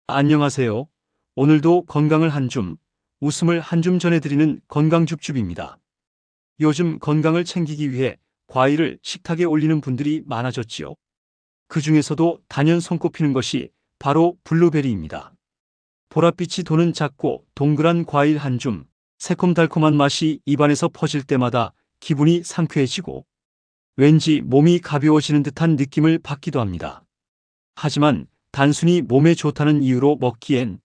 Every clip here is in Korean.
안녕하세요. 오늘도 건강을 한 줌, 웃음을 한 줌 전해드리는 건강줍줍입니다. 요즘 건강을 챙기기 위해 과일을 식탁에 올리는 분들이 많아졌지요. 그 중에서도 단연 손꼽히는 것이 바로 블루베리입니다. 보랏빛이 도는 작고 동그란 과일 한 줌, 새콤달콤한 맛이 입안에서 퍼질 때마다 기분이 상쾌해지고 왠지 몸이 가벼워지는 듯한 느낌을 받기도 합니다. 하지만 단순히 몸에 좋다는 이유로 먹기엔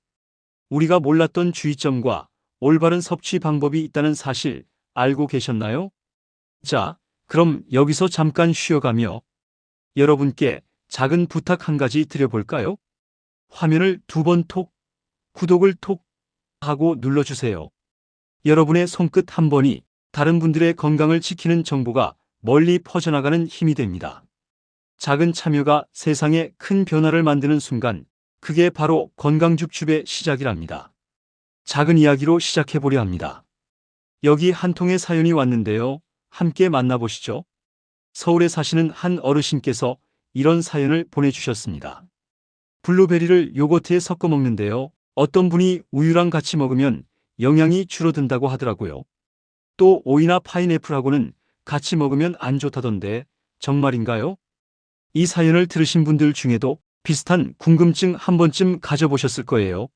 우리가 몰랐던 주의점과 올바른 섭취 방법이 있다는 사실 알고 계셨나요? 자, 그럼 여기서 잠깐 쉬어가며 여러분께 작은 부탁 한 가지 드려볼까요? 화면을 2번 톡, 구독을 톡 하고 눌러주세요. 여러분의 손끝 한 번이 다른 분들의 건강을 지키는 정보가 멀리 퍼져나가는 힘이 됩니다. 작은 참여가 세상에 큰 변화를 만드는 순간, 그게 바로 건강줍줍의 시작이랍니다. 작은 이야기로 시작해보려 합니다. 여기 한 통의 사연이 왔는데요. 함께 만나보시죠. 서울에 사시는 한 어르신께서 이런 사연을 보내주셨습니다. 블루베리를 요거트에 섞어 먹는데요. 어떤 분이 우유랑 같이 먹으면 영양이 줄어든다고 하더라고요. 또 오이나 파인애플하고는 같이 먹으면 안 좋다던데 정말인가요? 이 사연을 들으신 분들 중에도 비슷한 궁금증 한 번쯤 가져보셨을 거예요.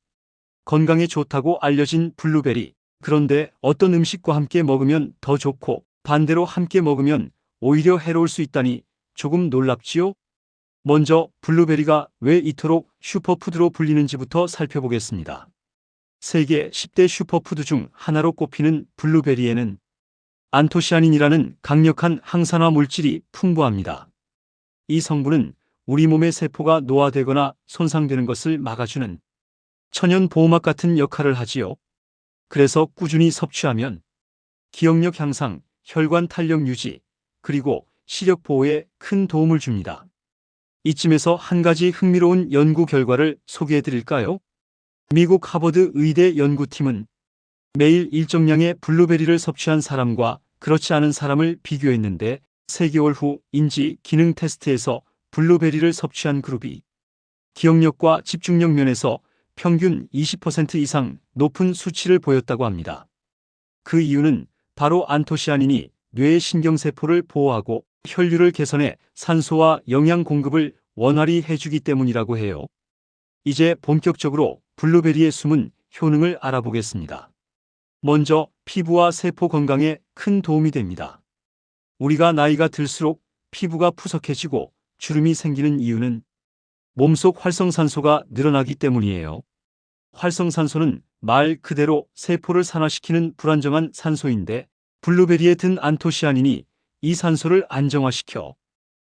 건강에 좋다고 알려진 블루베리. 그런데 어떤 음식과 함께 먹으면 더 좋고 반대로 함께 먹으면 오히려 해로울 수 있다니 조금 놀랍지요? 먼저 블루베리가 왜 이토록 슈퍼푸드로 불리는지부터 살펴보겠습니다. 세계 10대 슈퍼푸드 중 하나로 꼽히는 블루베리에는 안토시아닌이라는 강력한 항산화 물질이 풍부합니다. 이 성분은 우리 몸의 세포가 노화되거나 손상되는 것을 막아주는 천연 보호막 같은 역할을 하지요. 그래서 꾸준히 섭취하면 기억력 향상, 혈관 탄력 유지, 그리고 시력 보호에 큰 도움을 줍니다. 이쯤에서 한 가지 흥미로운 연구 결과를 소개해 드릴까요? 미국 하버드 의대 연구팀은 매일 일정량의 블루베리를 섭취한 사람과 그렇지 않은 사람을 비교했는데 3개월 후 인지 기능 테스트에서 블루베리를 섭취한 그룹이 기억력과 집중력 면에서 평균 20% 이상 높은 수치를 보였다고 합니다. 그 이유는 바로 안토시아닌이 뇌의 신경세포를 보호하고 혈류를 개선해 산소와 영양 공급을 원활히 해주기 때문이라고 해요. 이제 본격적으로 블루베리의 숨은 효능을 알아보겠습니다. 먼저 피부와 세포 건강에 큰 도움이 됩니다. 우리가 나이가 들수록 피부가 푸석해지고 주름이 생기는 이유는 몸속 활성산소가 늘어나기 때문이에요. 활성산소는 말 그대로 세포를 산화시키는 불안정한 산소인데 블루베리에 든 안토시아닌이 이 산소를 안정화시켜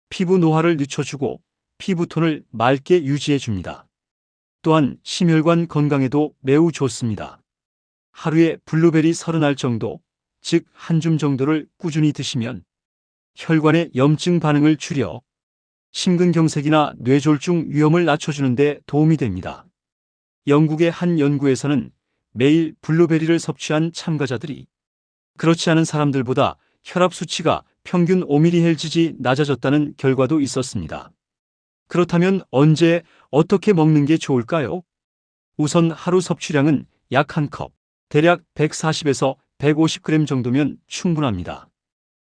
피부 노화를 늦춰주고 피부톤을 맑게 유지해줍니다. 또한 심혈관 건강에도 매우 좋습니다. 하루에 블루베리 30알 정도, 즉 한 줌 정도를 꾸준히 드시면 혈관의 염증 반응을 줄여 심근경색이나 뇌졸중 위험을 낮춰주는 데 도움이 됩니다. 영국의 한 연구에서는 매일 블루베리를 섭취한 참가자들이 그렇지 않은 사람들보다 혈압 수치가 평균 5mHg 낮아졌다는 결과도 있었습니다. 그렇다면 언제 어떻게 먹는 게 좋을까요? 우선 하루 섭취량은 약 1컵, 대략 140에서 150g 정도면 충분합니다.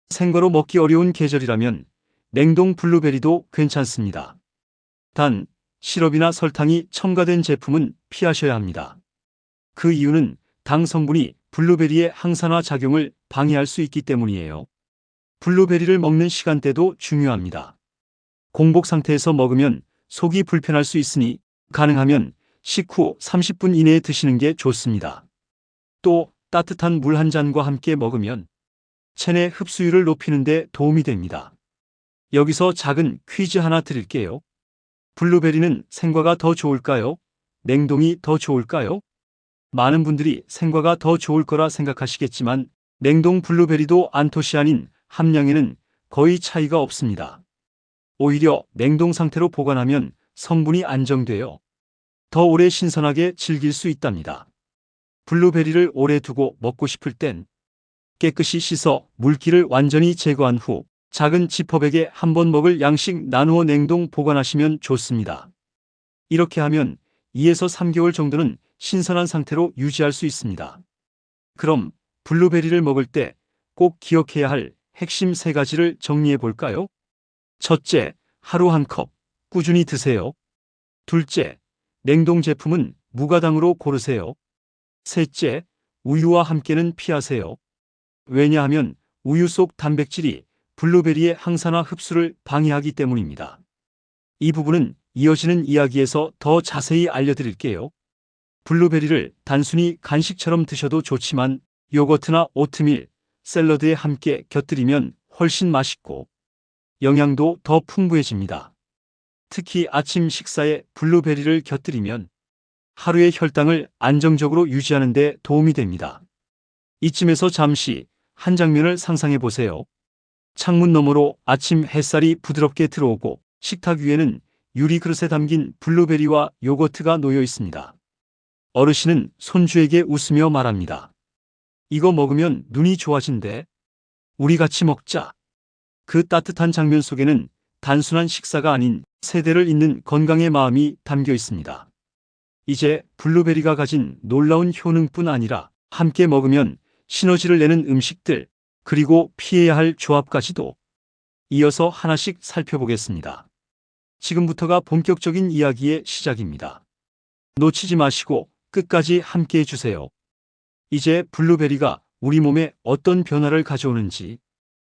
생거로 먹기 어려운 계절이라면 냉동 블루베리도 괜찮습니다. 단, 시럽이나 설탕이 첨가된 제품은 피하셔야 합니다. 그 이유는 당 성분이 블루베리의 항산화 작용을 방해할 수 있기 때문이에요. 블루베리를 먹는 시간대도 중요합니다. 공복 상태에서 먹으면 속이 불편할 수 있으니 가능하면 식후 30분 이내에 드시는 게 좋습니다. 또 따뜻한 물 한 잔과 함께 먹으면 체내 흡수율을 높이는 데 도움이 됩니다. 여기서 작은 퀴즈 하나 드릴게요. 블루베리는 생과가 더 좋을까요? 냉동이 더 좋을까요? 많은 분들이 생과가 더 좋을 거라 생각하시겠지만 냉동 블루베리도 안토시아닌 함량에는 거의 차이가 없습니다. 오히려 냉동 상태로 보관하면 성분이 안정되어 더 오래 신선하게 즐길 수 있답니다. 블루베리를 오래 두고 먹고 싶을 땐 깨끗이 씻어 물기를 완전히 제거한 후 작은 지퍼백에 한 번 먹을 양씩 나누어 냉동 보관하시면 좋습니다. 이렇게 하면 2에서 3개월 정도는 신선한 상태로 유지할 수 있습니다. 그럼 블루베리를 먹을 때 꼭 기억해야 할 핵심 3가지를 정리해 볼까요? 첫째, 하루 1컵 꾸준히 드세요. 둘째, 냉동 제품은 무가당으로 고르세요. 셋째, 우유와 함께는 피하세요. 왜냐하면 우유 속 단백질이 블루베리의 항산화 흡수를 방해하기 때문입니다. 이 부분은 이어지는 이야기에서 더 자세히 알려드릴게요. 블루베리를 단순히 간식처럼 드셔도 좋지만 요거트나 오트밀, 샐러드에 함께 곁들이면 훨씬 맛있고 영양도 더 풍부해집니다. 특히 아침 식사에 블루베리를 곁들이면 하루의 혈당을 안정적으로 유지하는 데 도움이 됩니다. 이쯤에서 잠시 한 장면을 상상해 보세요. 창문 너머로 아침 햇살이 부드럽게 들어오고 식탁 위에는 유리 그릇에 담긴 블루베리와 요거트가 놓여 있습니다. 어르신은 손주에게 웃으며 말합니다. 이거 먹으면 눈이 좋아진대. 우리 같이 먹자. 그 따뜻한 장면 속에는 단순한 식사가 아닌 세대를 잇는 건강의 마음이 담겨 있습니다. 이제 블루베리가 가진 놀라운 효능뿐 아니라 함께 먹으면 시너지를 내는 음식들, 그리고 피해야 할 조합까지도 이어서 하나씩 살펴보겠습니다. 지금부터가 본격적인 이야기의 시작입니다. 놓치지 마시고 끝까지 함께 해주세요. 이제 블루베리가 우리 몸에 어떤 변화를 가져오는지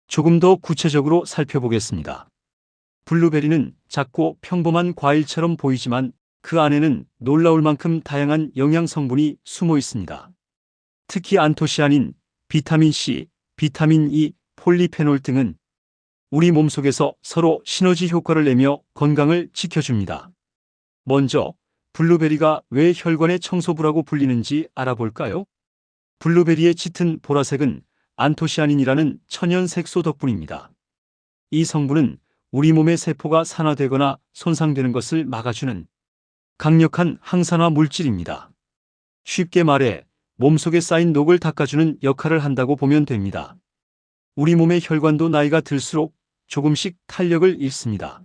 조금 더 구체적으로 살펴보겠습니다. 블루베리는 작고 평범한 과일처럼 보이지만 그 안에는 놀라울 만큼 다양한 영양 성분이 숨어 있습니다. 특히 안토시아닌, 비타민 C, 비타민 E, 폴리페놀 등은 우리 몸속에서 서로 시너지 효과를 내며 건강을 지켜줍니다. 먼저 블루베리가 왜 혈관의 청소부라고 불리는지 알아볼까요? 블루베리의 짙은 보라색은 안토시아닌이라는 천연 색소 덕분입니다. 이 성분은 우리 몸의 세포가 산화되거나 손상되는 것을 막아주는 강력한 항산화 물질입니다. 쉽게 말해 몸속에 쌓인 녹을 닦아주는 역할을 한다고 보면 됩니다. 우리 몸의 혈관도 나이가 들수록 조금씩 탄력을 잃습니다.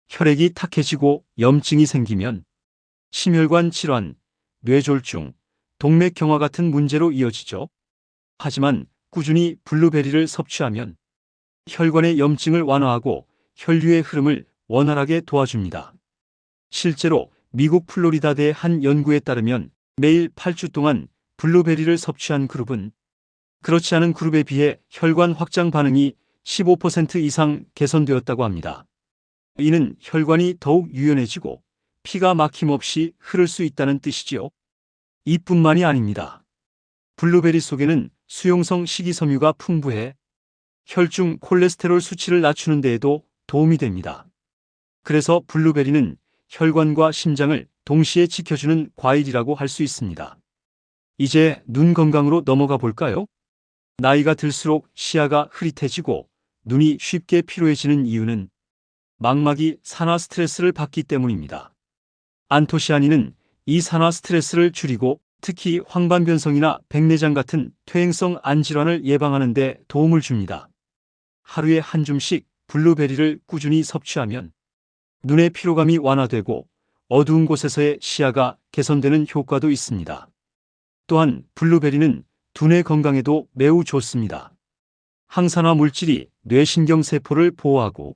혈액이 탁해지고 염증이 생기면 심혈관 질환, 뇌졸중, 동맥경화 같은 문제로 이어지죠. 하지만 꾸준히 블루베리를 섭취하면 혈관의 염증을 완화하고 혈류의 흐름을 원활하게 도와줍니다. 실제로 미국 플로리다대의 한 연구에 따르면 매일 8주 동안 블루베리를 섭취한 그룹은 그렇지 않은 그룹에 비해 혈관 확장 반응이 15% 이상 개선되었다고 합니다. 이는 혈관이 더욱 유연해지고 피가 막힘없이 흐를 수 있다는 뜻이지요. 이뿐만이 아닙니다. 블루베리 속에는 수용성 식이섬유가 풍부해 혈중 콜레스테롤 수치를 낮추는 데에도 도움이 됩니다. 그래서 블루베리는 혈관과 심장을 동시에 지켜주는 과일이라고 할 수 있습니다. 이제 눈 건강으로 넘어가 볼까요? 나이가 들수록 시야가 흐릿해지고 눈이 쉽게 피로해지는 이유는 망막이 산화 스트레스를 받기 때문입니다. 안토시아닌은 이 산화 스트레스를 줄이고 특히 황반변성이나 백내장 같은 퇴행성 안질환을 예방하는 데 도움을 줍니다. 하루에 한 줌씩 블루베리를 꾸준히 섭취하면 눈의 피로감이 완화되고 어두운 곳에서의 시야가 개선되는 효과도 있습니다. 또한 블루베리는 두뇌 건강에도 매우 좋습니다. 항산화 물질이 뇌신경세포를 보호하고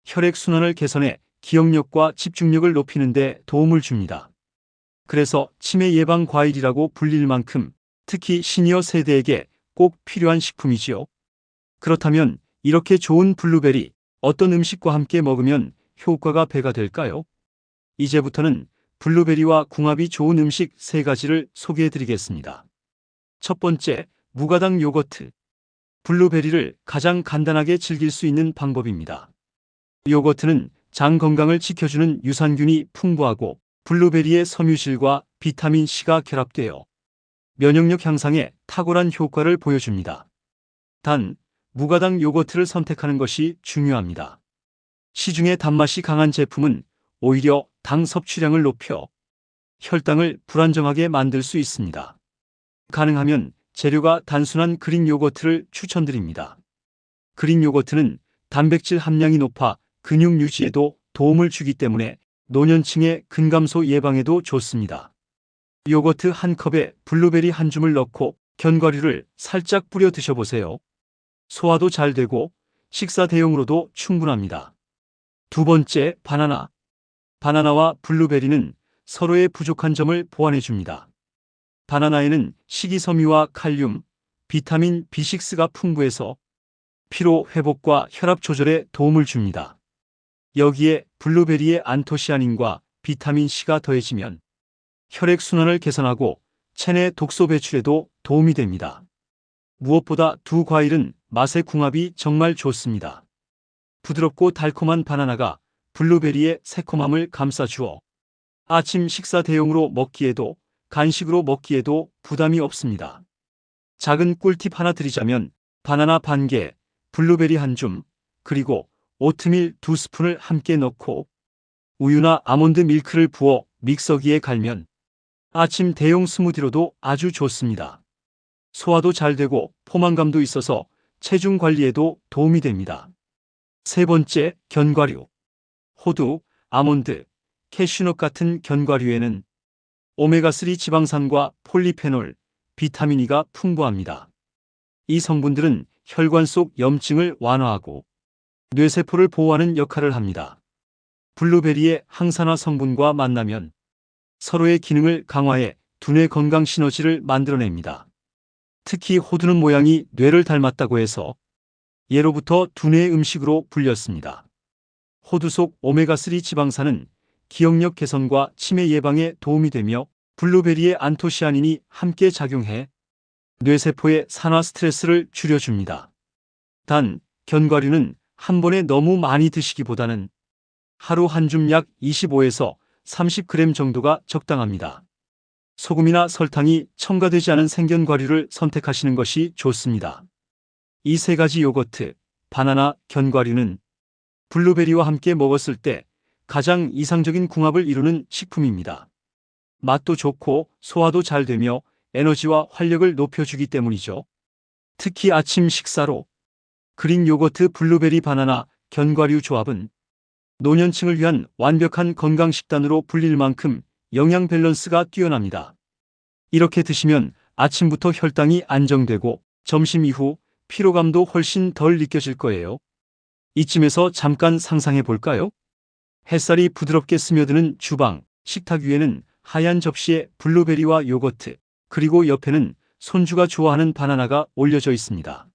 혈액순환을 개선해 기억력과 집중력을 높이는 데 도움을 줍니다. 그래서 치매 예방 과일이라고 불릴 만큼 특히 시니어 세대에게 꼭 필요한 식품이지요. 그렇다면 이렇게 좋은 블루베리 어떤 음식과 함께 먹으면 효과가 배가 될까요? 이제부터는 블루베리와 궁합이 좋은 음식 3가지를 소개해 드리겠습니다. 첫 번째, 무가당 요거트. 블루베리를 가장 간단하게 즐길 수 있는 방법입니다. 요거트는 장 건강을 지켜주는 유산균이 풍부하고 블루베리의 섬유질과 비타민 C가 결합되어 면역력 향상에 탁월한 효과를 보여줍니다. 단, 무가당 요거트를 선택하는 것이 중요합니다. 시중에 단맛이 강한 제품은 오히려 당 섭취량을 높여 혈당을 불안정하게 만들 수 있습니다. 가능하면 재료가 단순한 그릭 요거트를 추천드립니다. 그릭 요거트는 단백질 함량이 높아 근육 유지에도 도움을 주기 때문에 노년층의 근감소 예방에도 좋습니다. 요거트 한 컵에 블루베리 한 줌을 넣고 견과류를 살짝 뿌려 드셔보세요. 소화도 잘 되고 식사 대용으로도 충분합니다. 두 번째, 바나나. 바나나와 블루베리는 서로의 부족한 점을 보완해 줍니다. 바나나에는 식이섬유와 칼륨, 비타민 B6가 풍부해서 피로 회복과 혈압 조절에 도움을 줍니다. 여기에 블루베리의 안토시아닌과 비타민 C가 더해지면 혈액순환을 개선하고 체내 독소 배출에도 도움이 됩니다. 무엇보다 두 과일은 맛의 궁합이 정말 좋습니다. 부드럽고 달콤한 바나나가 블루베리의 새콤함을 감싸주어 아침 식사 대용으로 먹기에도 간식으로 먹기에도 부담이 없습니다. 작은 꿀팁 하나 드리자면 바나나 반 개, 블루베리 한 줌, 그리고 오트밀 2스푼을 함께 넣고 우유나 아몬드 밀크를 부어 믹서기에 갈면 아침 대용 스무디로도 아주 좋습니다. 소화도 잘 되고 포만감도 있어서 체중 관리에도 도움이 됩니다. 세 번째, 견과류. 호두, 아몬드, 캐슈넛 같은 견과류에는 오메가3 지방산과 폴리페놀, 비타민 E가 풍부합니다. 이 성분들은 혈관 속 염증을 완화하고 뇌세포를 보호하는 역할을 합니다. 블루베리의 항산화 성분과 만나면 서로의 기능을 강화해 두뇌 건강 시너지를 만들어냅니다. 특히 호두는 모양이 뇌를 닮았다고 해서 예로부터 두뇌 음식으로 불렸습니다. 호두 속 오메가3 지방산은 기억력 개선과 치매 예방에 도움이 되며 블루베리의 안토시아닌이 함께 작용해 뇌세포의 산화 스트레스를 줄여줍니다. 단, 견과류는 한 번에 너무 많이 드시기보다는 하루 한 줌 약 25에서 30g 정도가 적당합니다. 소금이나 설탕이 첨가되지 않은 생견과류를 선택하시는 것이 좋습니다. 이 세 가지 요거트, 바나나, 견과류는 블루베리와 함께 먹었을 때 가장 이상적인 궁합을 이루는 식품입니다. 맛도 좋고 소화도 잘 되며 에너지와 활력을 높여주기 때문이죠. 특히 아침 식사로 그릭 요거트 블루베리 바나나 견과류 조합은 노년층을 위한 완벽한 건강 식단으로 불릴 만큼 영양 밸런스가 뛰어납니다. 이렇게 드시면 아침부터 혈당이 안정되고 점심 이후 피로감도 훨씬 덜 느껴질 거예요. 이쯤에서 잠깐 상상해 볼까요? 햇살이 부드럽게 스며드는 주방, 식탁 위에는 하얀 접시에 블루베리와 요거트, 그리고 옆에는 손주가 좋아하는 바나나가 올려져 있습니다.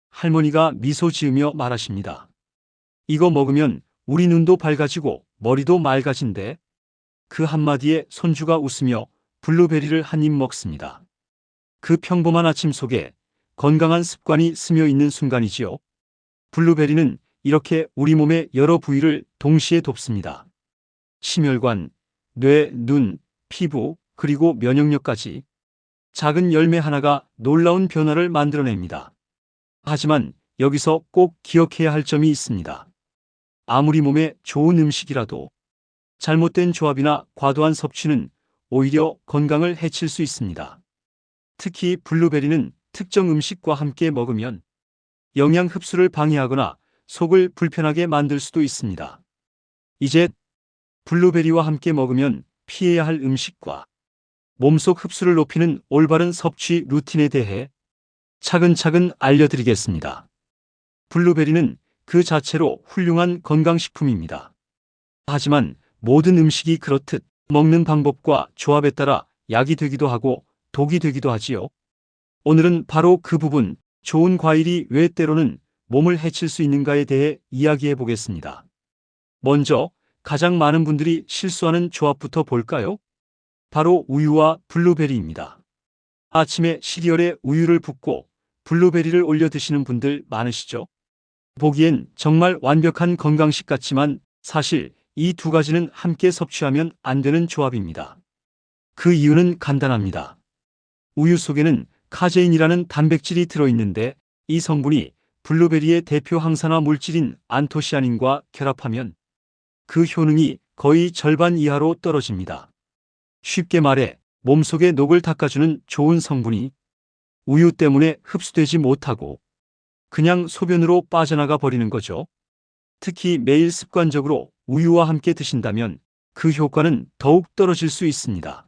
할머니가 미소 지으며 말하십니다. 이거 먹으면 우리 눈도 밝아지고 머리도 맑아진대. 그 한마디에 손주가 웃으며 블루베리를 한 입 먹습니다. 그 평범한 아침 속에 건강한 습관이 스며 있는 순간이지요. 블루베리는 이렇게 우리 몸의 여러 부위를 동시에 돕습니다. 심혈관, 뇌, 눈, 피부, 그리고 면역력까지 작은 열매 하나가 놀라운 변화를 만들어냅니다. 하지만 여기서 꼭 기억해야 할 점이 있습니다. 아무리 몸에 좋은 음식이라도 잘못된 조합이나 과도한 섭취는 오히려 건강을 해칠 수 있습니다. 특히 블루베리는 특정 음식과 함께 먹으면 영양 흡수를 방해하거나 속을 불편하게 만들 수도 있습니다. 이제 블루베리와 함께 먹으면 피해야 할 음식과 몸속 흡수를 높이는 올바른 섭취 루틴에 대해 차근차근 알려드리겠습니다. 블루베리는 그 자체로 훌륭한 건강식품입니다. 하지만 모든 음식이 그렇듯 먹는 방법과 조합에 따라 약이 되기도 하고 독이 되기도 하지요. 오늘은 바로 그 부분, 좋은 과일이 왜 때로는 몸을 해칠 수 있는가에 대해 이야기해 보겠습니다. 먼저 가장 많은 분들이 실수하는 조합부터 볼까요? 바로 우유와 블루베리입니다. 아침에 시리얼에 우유를 붓고 블루베리를 올려 드시는 분들 많으시죠? 보기엔 정말 완벽한 건강식 같지만 사실 이 두 가지는 함께 섭취하면 안 되는 조합입니다. 그 이유는 간단합니다. 우유 속에는 카제인이라는 단백질이 들어있는데 이 성분이 블루베리의 대표 항산화 물질인 안토시아닌과 결합하면 그 효능이 거의 절반 이하로 떨어집니다. 쉽게 말해 몸속의 녹을 닦아주는 좋은 성분이 우유 때문에 흡수되지 못하고 그냥 소변으로 빠져나가 버리는 거죠. 특히 매일 습관적으로 우유와 함께 드신다면 그 효과는 더욱 떨어질 수 있습니다.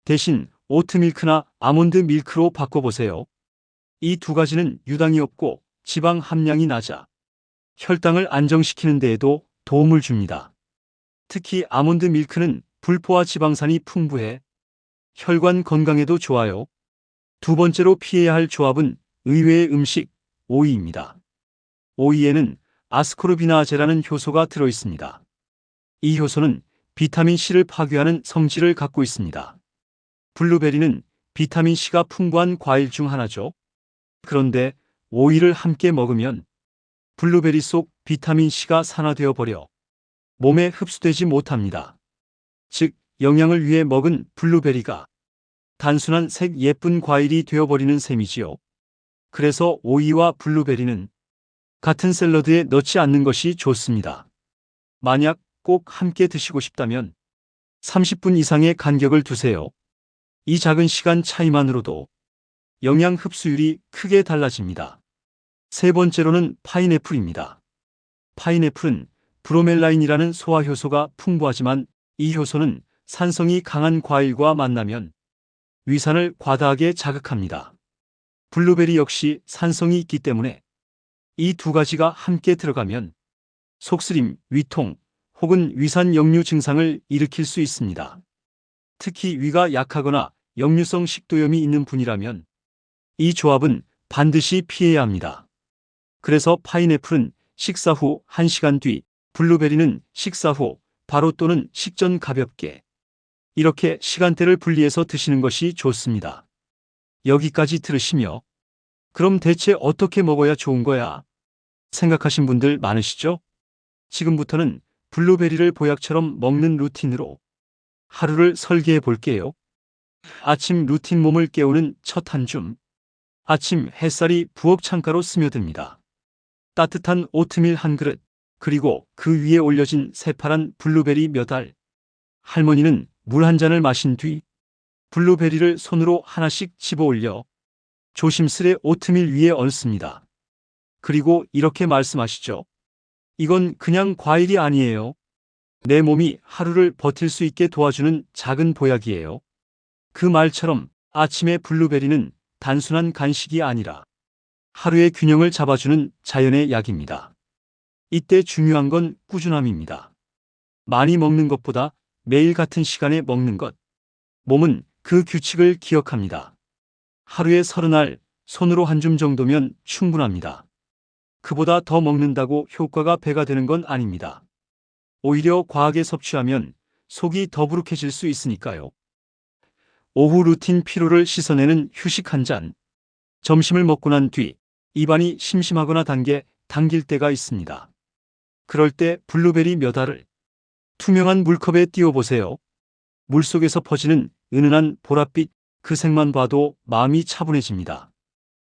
대신 오트밀크나 아몬드 밀크로 바꿔보세요. 이 두 가지는 유당이 없고 지방 함량이 낮아 혈당을 안정시키는 데에도 도움을 줍니다. 특히 아몬드 밀크는 불포화 지방산이 풍부해 혈관 건강에도 좋아요. 두 번째로 피해야 할 조합은 의외의 음식, 오이입니다. 오이에는 아스코르비나아제라는 효소가 들어있습니다. 이 효소는 비타민C를 파괴하는 성질을 갖고 있습니다. 블루베리는 비타민C가 풍부한 과일 중 하나죠. 그런데 오이를 함께 먹으면 블루베리 속 비타민C가 산화되어 버려 몸에 흡수되지 못합니다. 즉, 영양을 위해 먹은 블루베리가 단순한 색 예쁜 과일이 되어버리는 셈이지요. 그래서 오이와 블루베리는 같은 샐러드에 넣지 않는 것이 좋습니다. 만약 꼭 함께 드시고 싶다면 30분 이상의 간격을 두세요. 이 작은 시간 차이만으로도 영양 흡수율이 크게 달라집니다. 세 번째로는 파인애플입니다. 파인애플은 브로멜라인이라는 소화효소가 풍부하지만 이 효소는 산성이 강한 과일과 만나면 위산을 과다하게 자극합니다. 블루베리 역시 산성이 있기 때문에 이 두 가지가 함께 들어가면 속쓰림, 위통 혹은 위산 역류 증상을 일으킬 수 있습니다. 특히 위가 약하거나 역류성 식도염이 있는 분이라면 이 조합은 반드시 피해야 합니다. 그래서 파인애플은 식사 후 1시간 뒤, 블루베리는 식사 후 바로 또는 식전 가볍게 이렇게 시간대를 분리해서 드시는 것이 좋습니다. 여기까지 들으시며 그럼 대체 어떻게 먹어야 좋은 거야? 생각하신 분들 많으시죠? 지금부터는 블루베리를 보약처럼 먹는 루틴으로 하루를 설계해 볼게요. 아침 루틴 몸을 깨우는 첫 한 줌. 아침 햇살이 부엌 창가로 스며듭니다. 따뜻한 오트밀 한 그릇, 그리고 그 위에 올려진 새파란 블루베리 몇 알. 할머니는 물 한 잔을 마신 뒤 블루베리를 손으로 하나씩 집어 올려 조심스레 오트밀 위에 얹습니다. 그리고 이렇게 말씀하시죠. 이건 그냥 과일이 아니에요. 내 몸이 하루를 버틸 수 있게 도와주는 작은 보약이에요. 그 말처럼 아침의 블루베리는 단순한 간식이 아니라 하루의 균형을 잡아주는 자연의 약입니다. 이때 중요한 건 꾸준함입니다. 많이 먹는 것보다 매일 같은 시간에 먹는 것. 몸은 그 규칙을 기억합니다. 하루에 30알, 손으로 한 줌 정도면 충분합니다. 그보다 더 먹는다고 효과가 배가 되는 건 아닙니다. 오히려 과하게 섭취하면 속이 더부룩해질 수 있으니까요. 오후 루틴 피로를 씻어내는 휴식 한 잔. 점심을 먹고 난 뒤 입안이 심심하거나 당길 때가 있습니다. 그럴 때 블루베리 몇 알을 투명한 물컵에 띄워보세요. 물속에서 퍼지는 은은한 보랏빛, 그 색만 봐도 마음이 차분해집니다.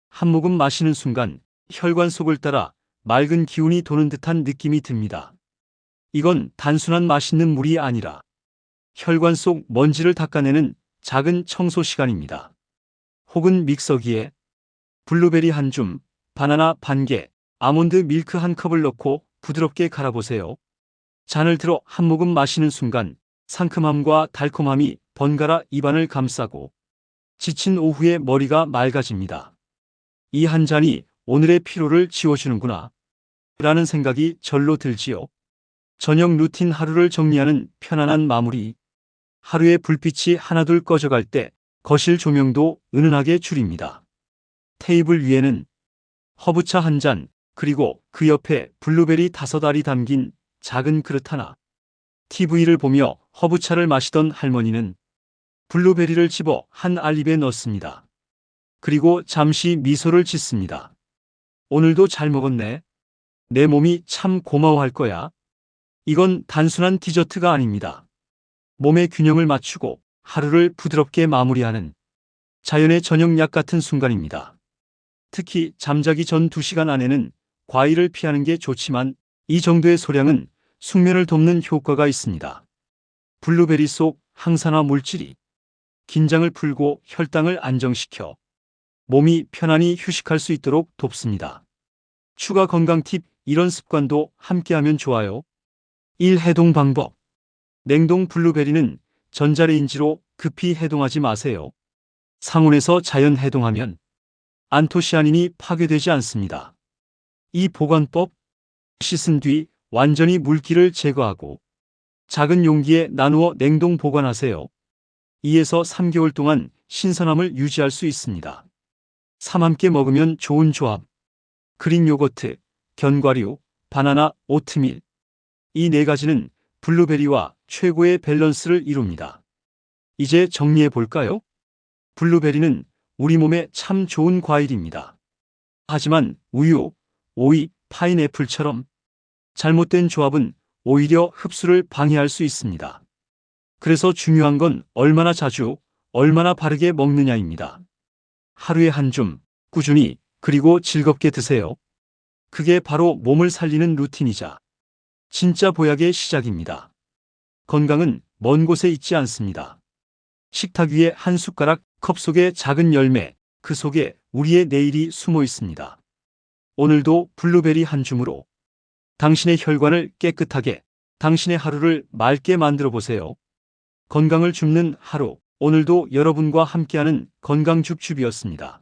한 모금 마시는 순간 혈관 속을 따라 맑은 기운이 도는 듯한 느낌이 듭니다. 이건 단순한 맛있는 물이 아니라 혈관 속 먼지를 닦아내는 작은 청소 시간입니다. 혹은 믹서기에 블루베리 한 줌, 바나나 반 개, 아몬드 밀크 한 컵을 넣고 부드럽게 갈아보세요. 잔을 들어 한 모금 마시는 순간 상큼함과 달콤함이 번갈아 입안을 감싸고 지친 오후에 머리가 맑아집니다. 이 한 잔이 오늘의 피로를 지워주는구나 라는 생각이 절로 들지요. 저녁 루틴 하루를 정리하는 편안한 마무리. 하루의 불빛이 하나둘 꺼져갈 때 거실 조명도 은은하게 줄입니다. 테이블 위에는 허브차 한 잔, 그리고 그 옆에 블루베리 5알이 담긴 작은 그릇 하나. TV를 보며 허브차를 마시던 할머니는 블루베리를 집어 한 알 입에 넣습니다. 그리고 잠시 미소를 짓습니다. 오늘도 잘 먹었네. 내 몸이 참 고마워할 거야. 이건 단순한 디저트가 아닙니다. 몸의 균형을 맞추고 하루를 부드럽게 마무리하는 자연의 저녁약 같은 순간입니다. 특히 잠자기 전 2시간 안에는 과일을 피하는 게 좋지만 이 정도의 소량은 숙면을 돕는 효과가 있습니다. 블루베리 속 항산화 물질이 긴장을 풀고 혈당을 안정시켜 몸이 편안히 휴식할 수 있도록 돕습니다. 추가 건강 팁, 이런 습관도 함께하면 좋아요. 1. 해동 방법. 냉동 블루베리는 전자레인지로 급히 해동하지 마세요. 상온에서 자연 해동하면 안토시아닌이 파괴되지 않습니다. 이 보관법, 씻은 뒤 완전히 물기를 제거하고 작은 용기에 나누어 냉동 보관하세요. 2에서 3개월 동안 신선함을 유지할 수 있습니다. 함께 먹으면 좋은 조합. 그린 요거트, 견과류, 바나나, 오트밀. 이 네 가지는 블루베리와 최고의 밸런스를 이룹니다. 이제 정리해 볼까요? 블루베리는 우리 몸에 참 좋은 과일입니다. 하지만 우유, 오이, 파인애플처럼 잘못된 조합은 오히려 흡수를 방해할 수 있습니다. 그래서 중요한 건 얼마나 자주, 얼마나 바르게 먹느냐입니다. 하루에 한 줌, 꾸준히, 그리고 즐겁게 드세요. 그게 바로 몸을 살리는 루틴이자 진짜 보약의 시작입니다. 건강은 먼 곳에 있지 않습니다. 식탁 위에 한 숟가락, 컵 속에 작은 열매, 그 속에 우리의 내일이 숨어 있습니다. 오늘도 블루베리 한 줌으로 당신의 혈관을 깨끗하게, 당신의 하루를 맑게 만들어 보세요. 건강을 줍는 하루, 오늘도 여러분과 함께하는 건강줍줍이었습니다.